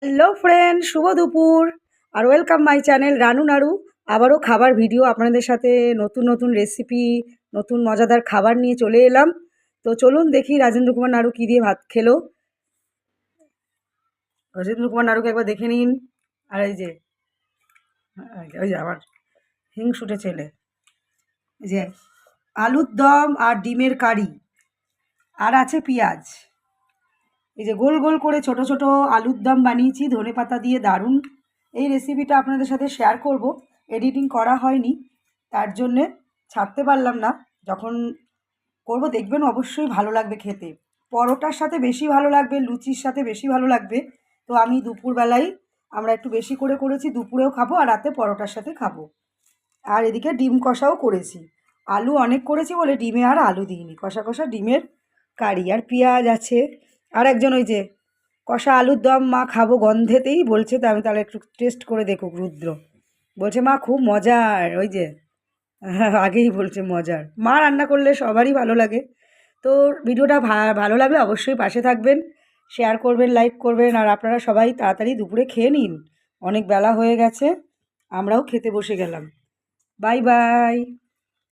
Hello friend, শুভ দুপুর আর welcome my channel Ranu নাড়ু। আবারও খাবার ভিডিও আপনাদের সাথে নতুন নতুন রেসিপি, নতুন মজাদার খাবার নিয়ে চলে এলাম। তো চলুন দেখি রাজেন্দ্র কুমার নাড়ু কী দিয়ে ভাত খেলো। রাজেন্দ্র কুমার নাড়ুকে একবার দেখে নিন। আর এই যে ওই যে আমার হিংসুটে ছেলে, এই যে আলুর দম আর ডিমের কারি, আর আছে পেঁয়াজ। এই যে গোল গোল করে ছোট ছোট আলুর দম বানিয়েছি ধনেপাতা দিয়ে, দারুণ। এই রেসিপিটা আপনাদের সাথে শেয়ার করব, এডিটিং করা হয়নি, তার জন্যে ছাড়তে পারলাম না। যখন করব দেখবেন অবশ্যই ভালো লাগবে খেতে। পরোটার সাথে বেশি ভালো লাগবে, লুচির সাথে বেশি ভালো লাগবে। তো আমি দুপুরবেলায় আমরা একটু বেশি করে করেছি, দুপুরেও খাবো আর রাতে পরোটার সাথে খাবো। আর এদিকে ডিম কষাও করেছি, আলু অনেক করেছি বলে ডিমে আর আলু দিইনি। কষা কষা ডিমের কারি আর পেঁয়াজ আছে। আর একজন ওই যে কষা আলুর দম মা খাবো গন্ধেতেই বলছে, তো আমি তাহলে একটু টেস্ট করে দেখুক। রুদ্র বলছে মা খুব মজার, ওই যে আগেই বলছে মজার। মা রান্না করলে সবারই ভালো লাগে। তো ভিডিওটা ভালো লাগলে অবশ্যই পাশে থাকবেন, শেয়ার করবেন, লাইক করবেন। আর আপনারা সবাই তাড়াতাড়ি দুপুরে খেয়ে নিন, অনেক বেলা হয়ে গেছে, আমরাও খেতে বসে গেলাম। Bye bye.